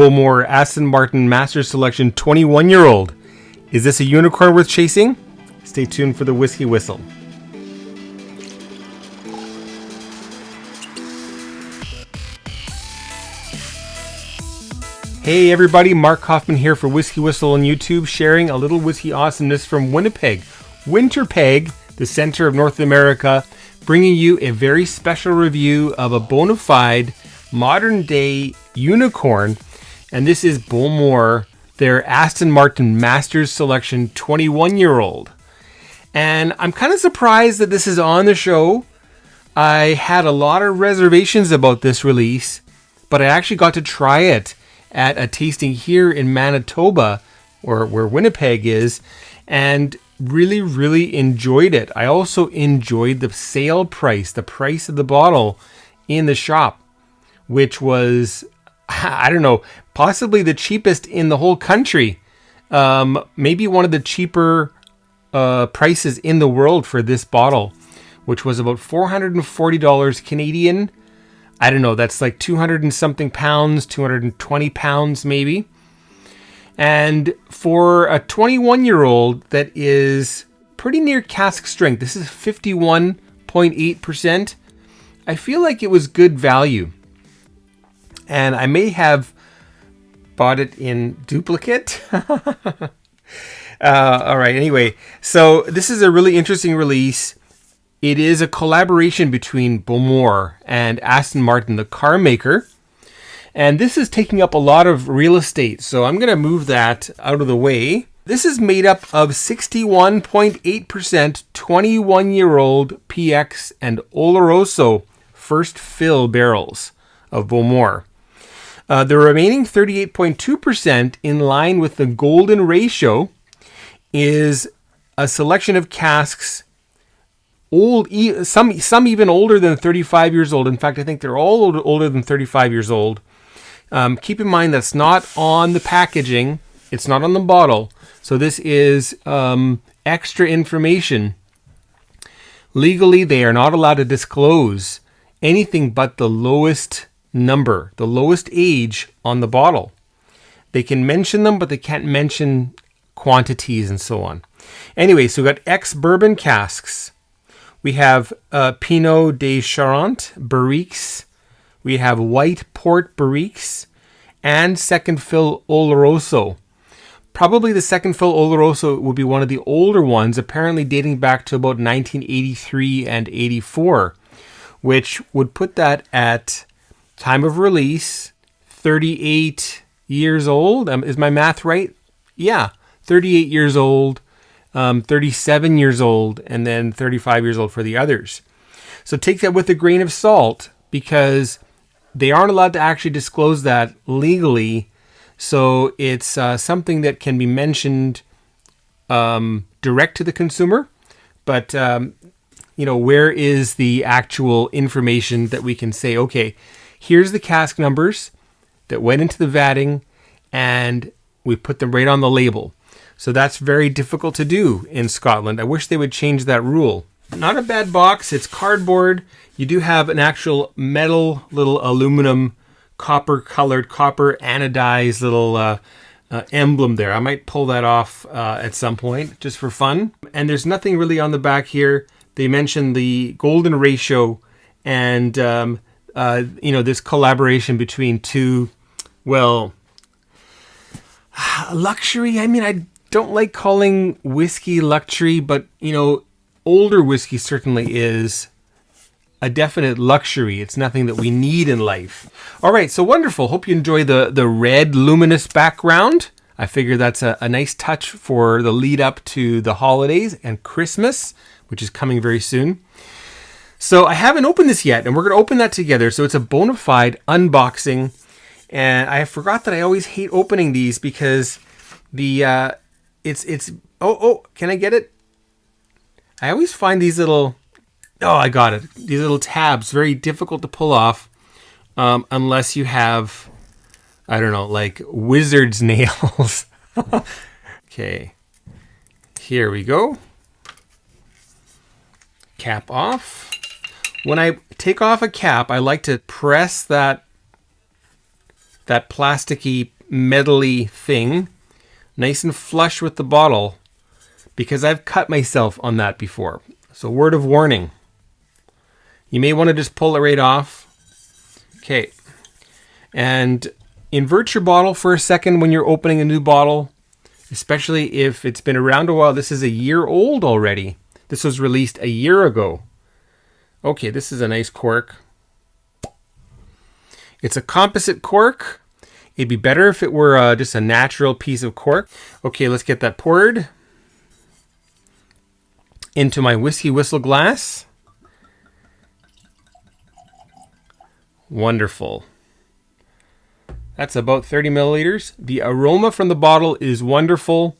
Bowmore Aston Martin Masters Selection 21-year-old. Is this a unicorn worth chasing? Stay tuned for the Whiskey Whistle. Hey everybody, Mark Hoffman here for Whisky Whistle on YouTube, sharing a little whiskey awesomeness from Winnipeg, Winterpeg, the center of North America, bringing you a very special review of a bona fide modern day unicorn. And this is Bowmore, their Aston Martin Masters Selection 21-year-old. And I'm kind of surprised that this is on the show. I had a lot of reservations about this release, but I actually got to try it at a tasting here in Manitoba, or where Winnipeg is, and really enjoyed it. I also enjoyed the sale price, the price of the bottle in the shop, which was, I don't know, possibly the cheapest in the whole country. Maybe one of the cheaper prices in the world for this bottle, which was about $440 Canadian. I don't know, that's like 200 and something pounds, 220 pounds maybe. And for a 21-year-old that is pretty near cask strength, this is 51.8%, I feel like it was good value. And I may have bought it in duplicate. All right, anyway, so this is a really interesting release. It is a collaboration between Bowmore and Aston Martin, the car maker. And this is taking up a lot of real estate, so I'm going to move that out of the way. This is made up of 61.8% 21-year-old PX and Oloroso first fill barrels of Bowmore. The remaining 38.2%, in line with the golden ratio, is a selection of casks old, some even older than 35 years old. In fact, I think they're all older than 35 years old. Keep in mind that's not on the packaging. It's not on the bottle. So this is extra information. Legally, they are not allowed to disclose anything but the lowest number, the lowest age on the bottle. They can mention them, but they can't mention quantities and so on. Anyway, so we got ex-bourbon casks. We have Pinot de Charente barriques. We have white port barriques and second fill Oloroso. Probably the second fill Oloroso would be one of the older ones, apparently dating back to about 1983 and 84, which would put that at time of release, 38 years old. Is my math right? Yeah, 38 years old. 37 years old, and then 35 years old for the others. So take that with a grain of salt, because they aren't allowed to actually disclose that legally. So it's something that can be mentioned direct to the consumer. But, where is the actual information that we can say, okay, here's the cask numbers that went into the vatting, and we put them right on the label. So that's very difficult to do in Scotland. I wish they would change that rule. Not a bad box. It's cardboard. You do have an actual metal, little aluminum, copper anodized little emblem there. I might pull that off at some point just for fun. And there's nothing really on the back here. They mentioned the golden ratio and, this collaboration between two, luxury. I mean, I don't like calling whiskey luxury, but, older whiskey certainly is a definite luxury. It's nothing that we need in life. All right, so wonderful. Hope you enjoy the red luminous background. I figure that's a nice touch for the lead up to the holidays and Christmas, which is coming very soon. So I haven't opened this yet, and we're going to open that together. So it's a bona fide unboxing. And I forgot that I always hate opening these because can I get it? I always find these little, I got it. These little tabs, very difficult to pull off unless you have, I don't know, like wizard's nails. Okay, here we go. Cap off. When I take off a cap, I like to press that that plasticky, metally thing nice and flush with the bottle, because I've cut myself on that before. So word of warning. You may want to just pull it right off. Okay. And invert your bottle for a second when you're opening a new bottle, especially if it's been around a while. This is a year old already. This was released a year ago. Okay, this is a nice cork. It's a composite cork. It'd be better if it were just a natural piece of cork. Okay, let's get that poured into my Whiskey Whistle glass. Wonderful. That's about 30 milliliters. The aroma from the bottle is wonderful,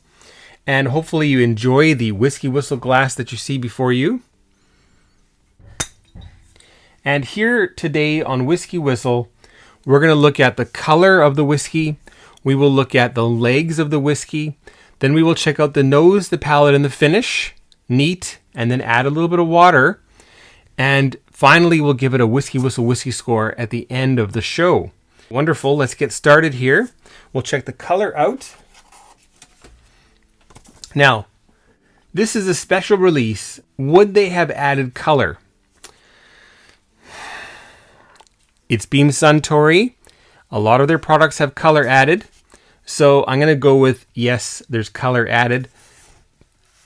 and hopefully you enjoy the Whiskey Whistle glass that you see before you. And here today on Whiskey Whistle, we're going to look at the color of the whiskey. We will look at the legs of the whiskey. Then we will check out the nose, the palate, and the finish. Neat. And then add a little bit of water. And finally, we'll give it a Whiskey Whistle whiskey score at the end of the show. Wonderful. Let's get started here. We'll check the color out. Now, this is a special release. Would they have added color? It's Beam Suntory. A lot of their products have color added. So I'm going to go with yes, there's color added.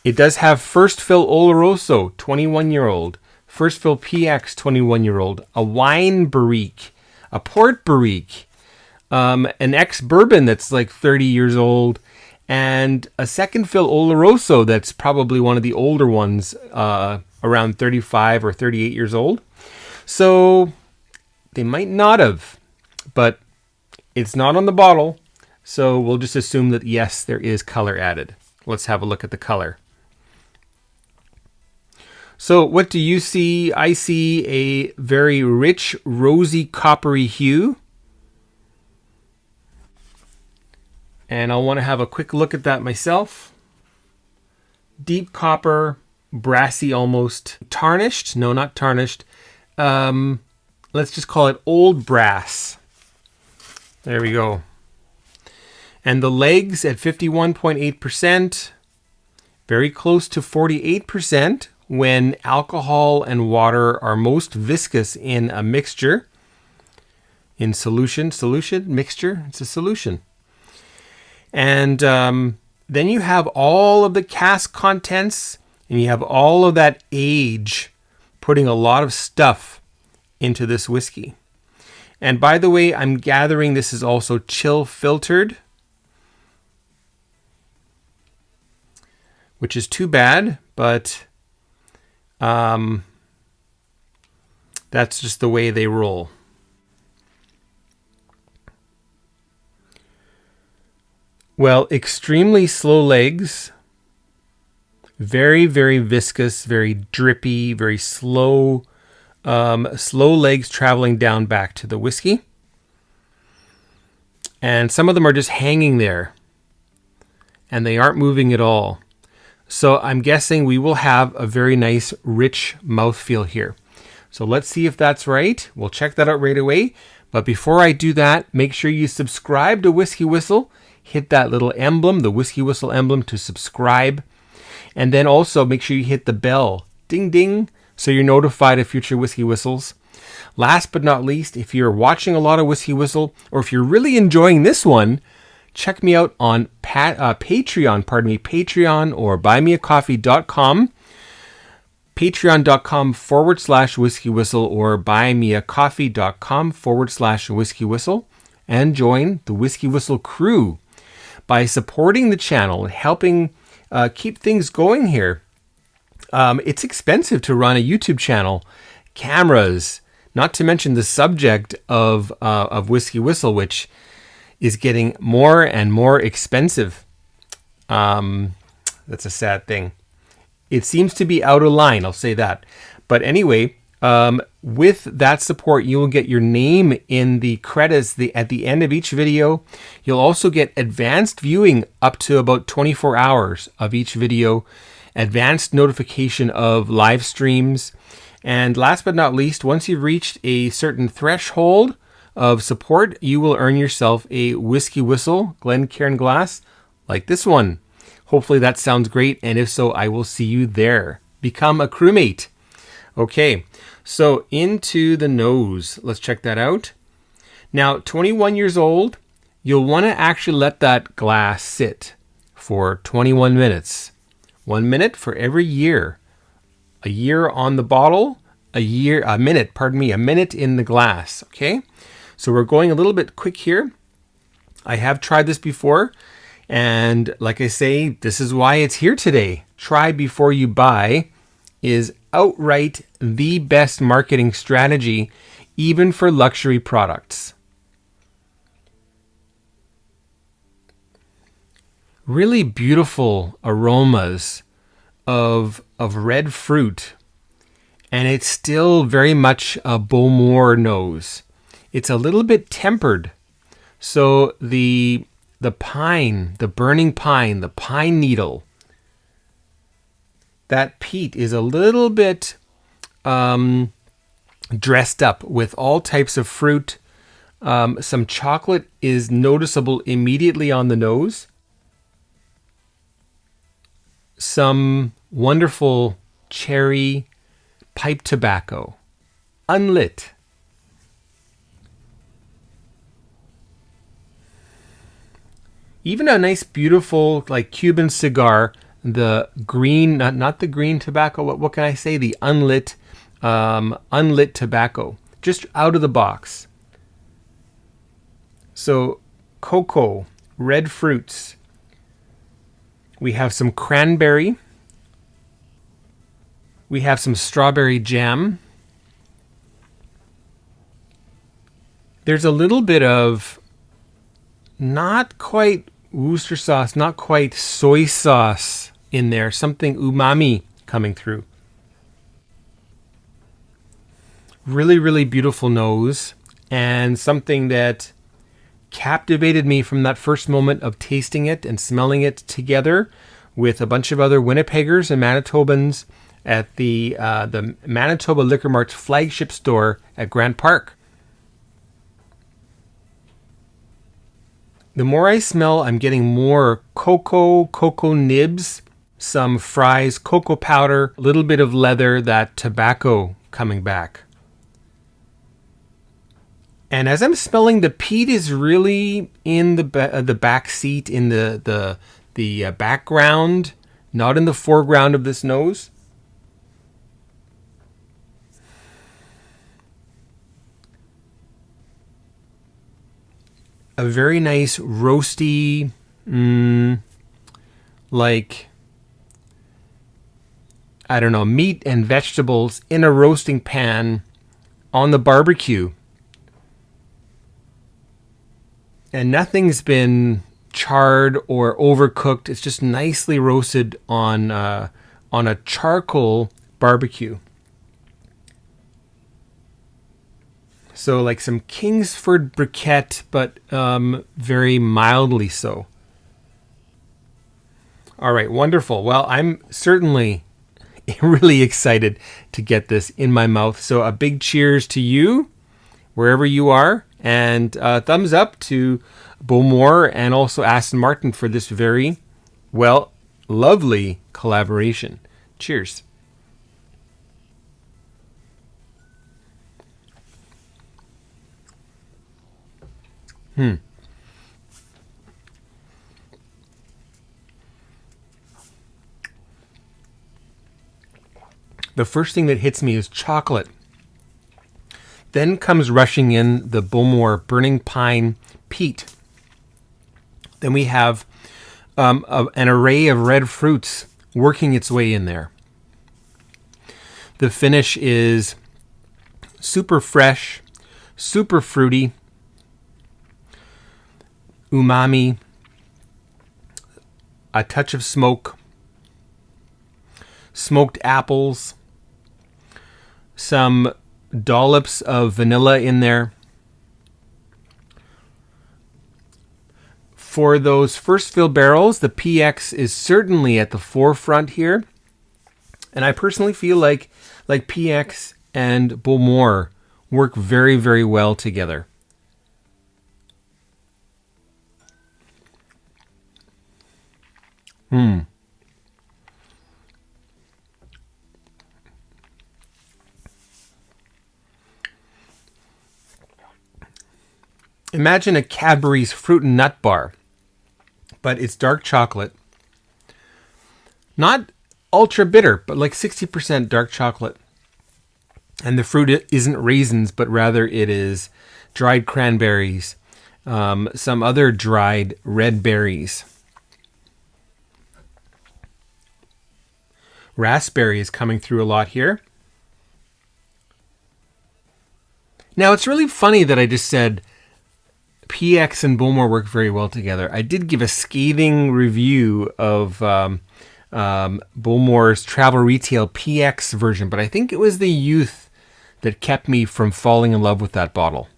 It does have First Fill Oloroso, 21-year-old. First Fill PX, 21-year-old. A wine barrique. A port barrique. An ex-bourbon that's like 30 years old. And a Second Fill Oloroso that's probably one of the older ones, around 35 or 38 years old. So they might not have, but it's not on the bottle. So we'll just assume that yes, there is color added. Let's have a look at the color. So what do you see? I see a very rich, rosy, coppery hue. And I'll want to have a quick look at that myself. Deep copper, brassy almost. Tarnished? No, not tarnished. Let's just call it old brass. There we go. And the legs at 51.8%. Very close to 48% when alcohol and water are most viscous in a mixture. In solution, mixture, it's a solution. And then you have all of the cask contents, and you have all of that age putting a lot of stuff into this whiskey. And by the way, I'm gathering this is also chill filtered, which is too bad, but that's just the way they roll. Well, extremely slow legs, very, very viscous, very drippy, very slow, slow legs traveling down back to the whiskey. And some of them are just hanging there, and they aren't moving at all. So I'm guessing we will have a very nice, rich mouthfeel here. So let's see if that's right. We'll check that out right away. But before I do that, make sure you subscribe to Whiskey Whistle. Hit that little emblem, the Whiskey Whistle emblem, to subscribe. And then also make sure you hit the bell, ding ding, so you're notified of future Whiskey Whistles. Last but not least, if you're watching a lot of Whiskey Whistle, or if you're really enjoying this one, check me out on Patreon, Patreon or buymeacoffee.com, patreon.com/Whiskey Whistle or buymeacoffee.com/Whiskey Whistle, and join the Whiskey Whistle crew by supporting the channel and helping keep things going here. It's expensive to run a YouTube channel, cameras, not to mention the subject of Whiskey Whistle, which is getting more and more expensive. That's a sad thing. It seems to be out of line, I'll say that. But anyway, with that support, you will get your name in the credits at the end of each video. You'll also get advanced viewing up to about 24 hours of each video, advanced notification of live streams. And last but not least, once you've reached a certain threshold of support, you will earn yourself a Whisky Whistle Glencairn glass like this one. Hopefully that sounds great, and if so, I will see you there. Become a crewmate. Okay, so into the nose. Let's check that out. Now, 21 years old, you'll want to actually let that glass sit for 21 minutes. 1 minute for every year. A year on the bottle, a minute in the glass, okay? So we're going a little bit quick here. I have tried this before, and like I say, this is why it's here today. Try before you buy is outright the best marketing strategy, even for luxury products. Really beautiful aromas of red fruit, and it's still very much a Bowmore nose. It's a little bit tempered, so the pine, the burning pine, the pine needle, that peat is a little bit dressed up with all types of fruit. Some chocolate is noticeable immediately on the nose. Some wonderful cherry pipe tobacco, unlit. Even a nice, beautiful, like Cuban cigar, the green, not the green tobacco, what can I say? The unlit tobacco, just out of the box. So, cocoa, red fruits. We have some cranberry. We have some strawberry jam. There's a little bit of not quite Worcester sauce, not quite soy sauce in there. Something umami coming through. Really, really beautiful nose, and something that captivated me from that first moment of tasting it and smelling it together with a bunch of other Winnipeggers and Manitobans at the Manitoba Liquor Mart's flagship store at Grant Park. The more I smell, I'm getting more cocoa nibs, some fries, cocoa powder, a little bit of leather, that tobacco coming back. And as I'm smelling, the peat is really in the back seat, in the background, not in the foreground of this nose. A very nice roasty, like, I don't know, meat and vegetables in a roasting pan on the barbecue. And nothing's been charred or overcooked. It's just nicely roasted on a charcoal barbecue. So like some Kingsford briquette, but very mildly so. All right, wonderful. Well, I'm certainly really excited to get this in my mouth. So a big cheers to you, wherever you are. And thumbs up to Bowmore and also Aston Martin for this very, well, lovely collaboration. Cheers. The first thing that hits me is chocolate. Then comes rushing in the Bowmore burning pine peat. Then we have an array of red fruits working its way in there. The finish is super fresh, super fruity, umami, a touch of smoke, smoked apples, some dollops of vanilla in there. For those first fill barrels, the PX is certainly at the forefront here. And I personally feel like PX and Bowmore work very, very well together. Imagine a Cadbury's fruit and nut bar, but it's dark chocolate. Not ultra bitter, but like 60% dark chocolate. And the fruit isn't raisins, but rather it is dried cranberries, some other dried red berries. Raspberry is coming through a lot here. Now, it's really funny that I just said PX and Bowmore work very well together. I did give a scathing review of Bowmore's travel retail PX version, but I think it was the youth that kept me from falling in love with that bottle.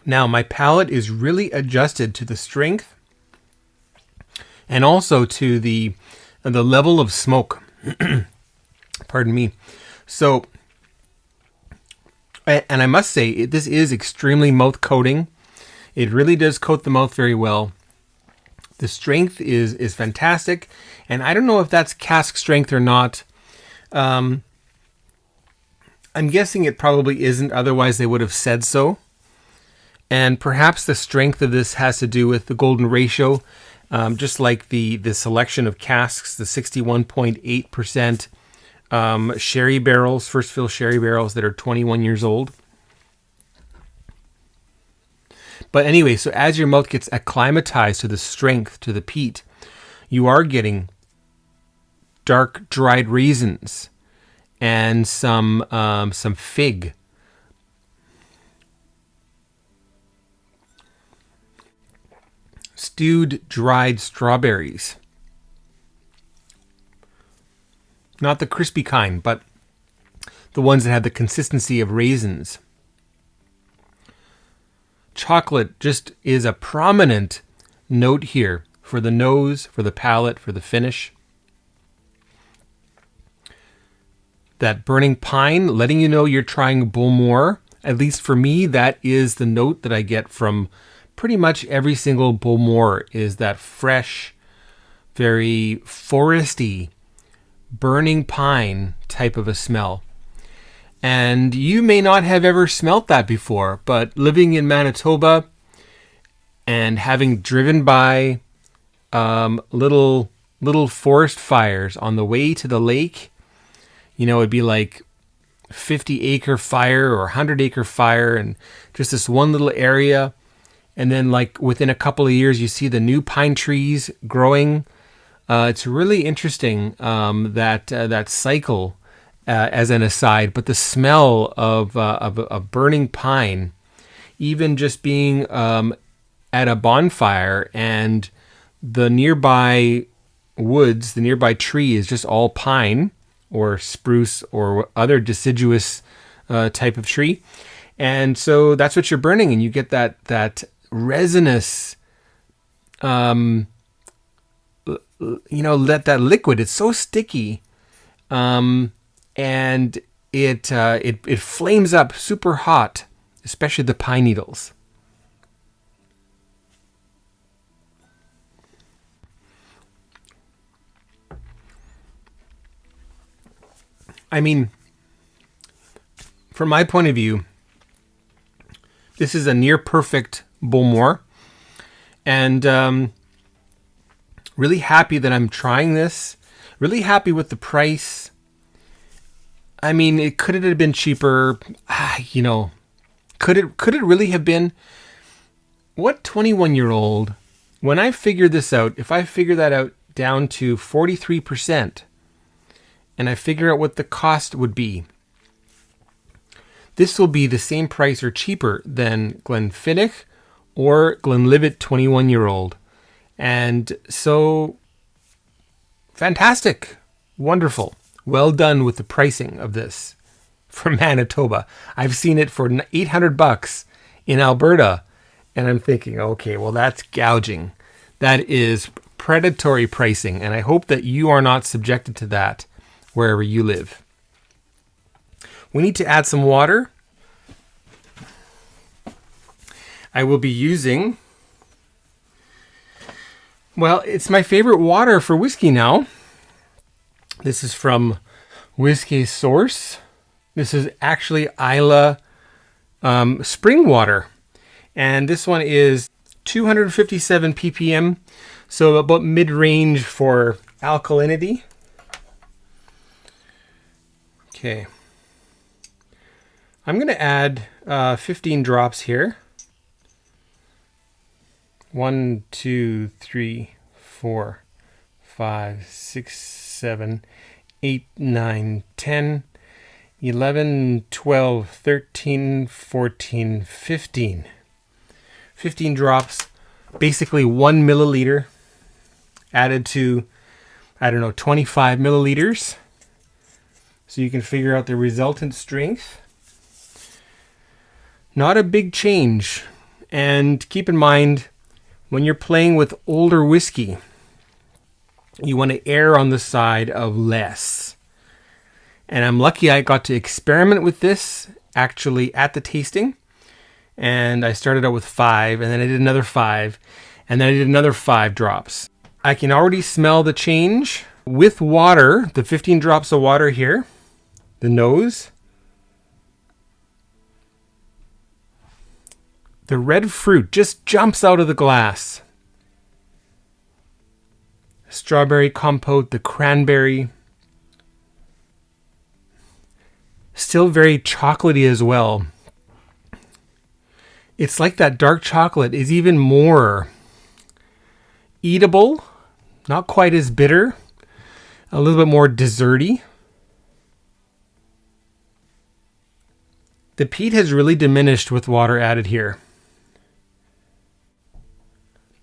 Now, my palate is really adjusted to the strength and also to the level of smoke. Pardon me. So, and I must say, this is extremely mouth coating. It really does coat the mouth very well. The strength is fantastic, and I don't know if that's cask strength or not. I'm guessing it probably isn't, otherwise they would have said so. And perhaps the strength of this has to do with the golden ratio, just like the selection of casks, the 61.8% sherry barrels, first fill sherry barrels that are 21 years old. But anyway, so as your mouth gets acclimatized to the strength, to the peat, you are getting dark dried raisins and some fig. Stewed dried strawberries. Not the crispy kind, but the ones that have the consistency of raisins. Chocolate just is a prominent note here for the nose, for the palate, for the finish. That burning pine, letting you know you're trying Bowmore. At least for me, that is the note that I get from pretty much every single Bowmore, is that fresh, very foresty, burning pine type of a smell. And you may not have ever smelt that before, but living in Manitoba and having driven by little forest fires on the way to the lake, you know, it'd be like 50-acre fire or 100-acre fire and just this one little area. And then like within a couple of years, you see the new pine trees growing. It's really interesting, that cycle, as an aside. But the smell of a burning pine, even just being at a bonfire and the nearby woods, the nearby tree is just all pine or spruce or other deciduous type of tree. And so that's what you're burning, and you get that resinous, that liquid. It's so sticky, and it flames up super hot, especially the pine needles. I mean, from my point of view, this is a near perfect Bowmore, and really happy that I'm trying this. Really happy with the price. I mean, could it have been cheaper? Could it really have been? What 21-year-old? When I figured this out, if I figure that out down to 43%, and I figure out what the cost would be, this will be the same price or cheaper than Glenfiddich or Glenlivet 21-year-old. And so, fantastic. Wonderful. Well done with the pricing of this for Manitoba. I've seen it for $800 in Alberta, and I'm thinking, okay, well, that's gouging. That is predatory pricing, and I hope that you are not subjected to that. wherever you live. We need to add some water. I will be using, well, it's my favorite water for whiskey now. This is from Whiskey Source. This is actually Islay spring water. And this one is 257 ppm, so about mid-range for alkalinity. Okay. I'm going to add 15 drops here. 1, 2, 3, 4, 5, 6, 7, 8, 9, 10, 11, 12, 13, 14, 15. 15 drops, basically 1 milliliter added to, I don't know, 25 milliliters. So you can figure out the resultant strength. Not a big change. And keep in mind, when you're playing with older whiskey, you want to err on the side of less. And I'm lucky I got to experiment with this actually at the tasting. And I started out with 5, and then I did another 5, and then I did another 5 drops. I can already smell the change with water, the 15 drops of water here, the nose. The red fruit just jumps out of the glass. Strawberry compote, the cranberry. Still very chocolatey as well. It's like that dark chocolate is even more eatable, not quite as bitter, a little bit more desserty. The peat has really diminished with water added here.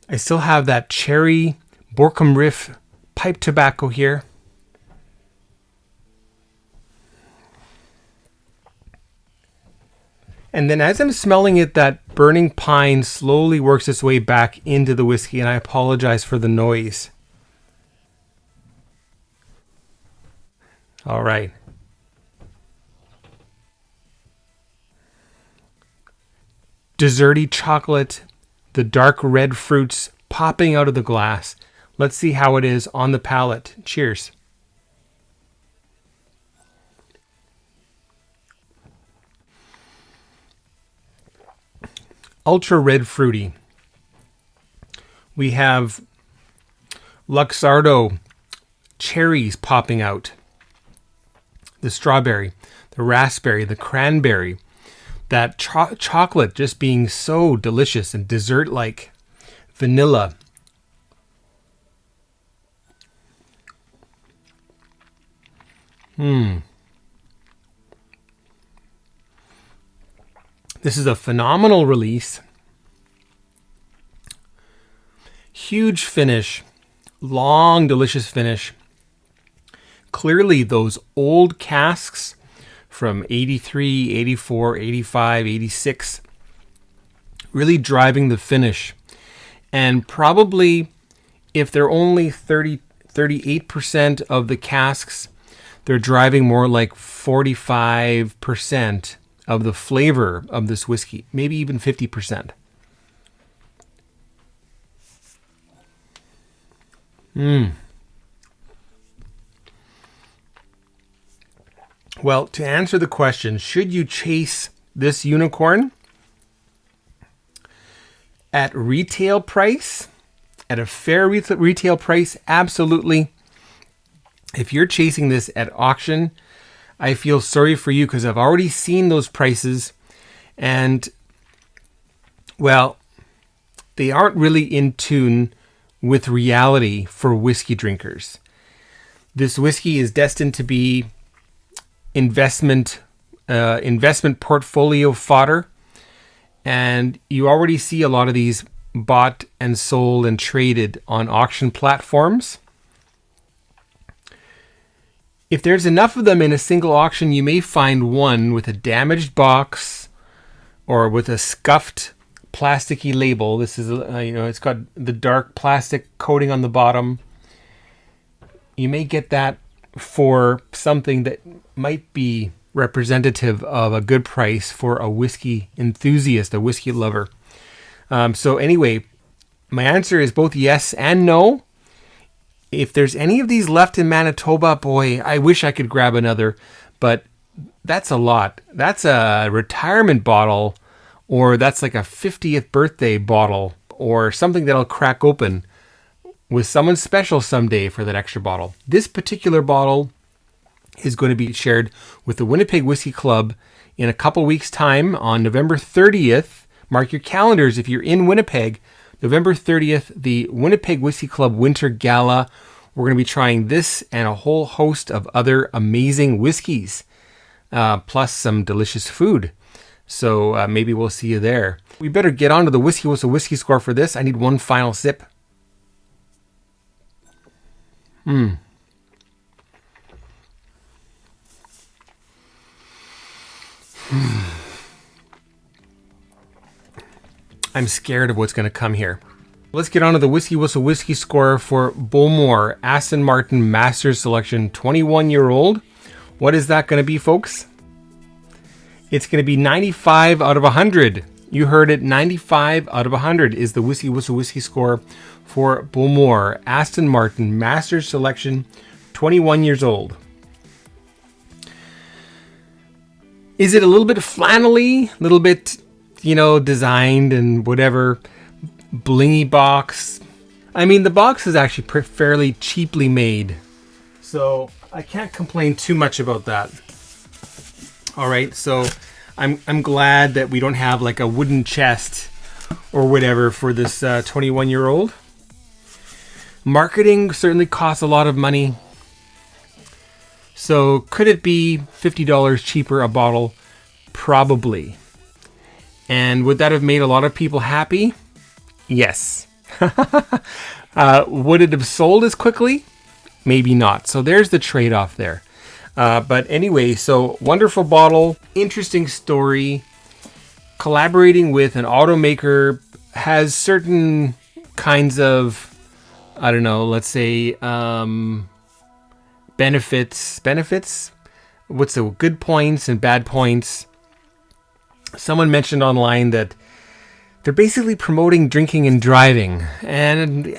I still have that cherry Borkum Riff pipe tobacco here. And then as I'm smelling it, that burning pine slowly works its way back into the whiskey, and I apologize for the noise. All right. Desserty chocolate, the dark red fruits popping out of the glass. Let's see how it is on the palate. Cheers. Ultra red fruity. We have Luxardo cherries popping out. The strawberry, the raspberry, the cranberry. That chocolate just being so delicious and dessert-like. Vanilla. This is a phenomenal release. Huge finish. Long, delicious finish. Clearly those old casks from 83, 84, 85, 86 really driving the finish. And probably if they're only 38% of the casks, they're driving more like 45% of the flavor of this whiskey, maybe even 50%. Well, to answer the question, should you chase this unicorn at retail price, at a fair retail price? Absolutely. If you're chasing this at auction, I feel sorry for you because I've already seen those prices, and, well, they aren't really in tune with reality for whiskey drinkers. This whiskey is destined to be investment portfolio fodder, and you already see a lot of these bought and sold and traded on auction platforms. If there's enough of them in a single auction, you may find one with a damaged box or with a scuffed plasticky label. This is, it's got the dark plastic coating on the bottom. You may get that for something that might be representative of a good price for a whiskey enthusiast, a whiskey lover. So anyway, my answer is both yes and no. If there's any of these left in Manitoba, boy, I wish I could grab another, but that's a lot. That's a retirement bottle, or that's like a 50th birthday bottle, or something that I'll crack open with someone special someday for that extra bottle. This particular bottle is going to be shared with the Winnipeg Whiskey Club in a couple weeks' time on November 30th. Mark your calendars if you're in Winnipeg. November 30th, the Winnipeg Whiskey Club Winter Gala. We're going to be trying this and a whole host of other amazing whiskeys, plus some delicious food. So maybe we'll see you there. We better get on to the Whisky Whistle whiskey score for this. I need one final sip. I'm scared of what's going to come here. Let's get on to the Whisky Whistle whiskey score for Bowmore Aston Martin Masters Selection 21-year-old. What is that going to be, folks? It's going to be 95 out of 100. You heard it, 95 out of 100 is the Whisky Whistle whiskey score for Bowmore Aston Martin Masters Selection 21 years old. Is it a little bit flannelly, a little bit, designed and whatever, blingy box? I mean, the box is actually fairly cheaply made, so I can't complain too much about that. All right, so I'm glad that we don't have like a wooden chest or whatever for this 21-year-old. Marketing certainly costs a lot of money. So could it be $50 cheaper a bottle? Probably. And would that have made a lot of people happy? Yes. Would it have sold as quickly? Maybe not. So there's the trade-off there. But anyway, so wonderful bottle, interesting story. Collaborating with an automaker has certain kinds of, let's say, benefits. What's the good points and bad points? Someone mentioned online that they're basically promoting drinking and driving, and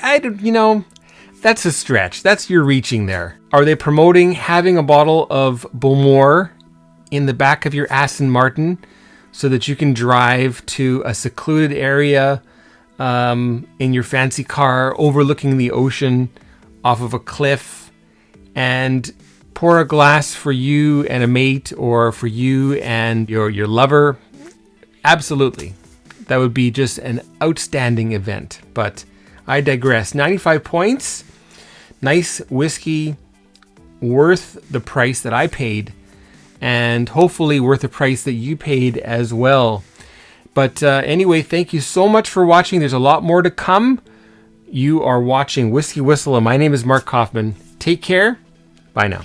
that's a stretch. That's you're reaching there. Are they promoting having a bottle of Bowmore in the back of your Aston Martin so that you can drive to a secluded area in your fancy car overlooking the ocean off of a cliff and pour a glass for you and a mate, or for you and your lover? Absolutely. That would be just an outstanding event. But I digress. 95 points. Nice whiskey, worth the price that I paid, and hopefully worth the price that you paid as well. But anyway, thank you so much for watching. There's a lot more to come. You are watching Whisky Whistle, and my name is Mark Kaufman. Take care. Bye now.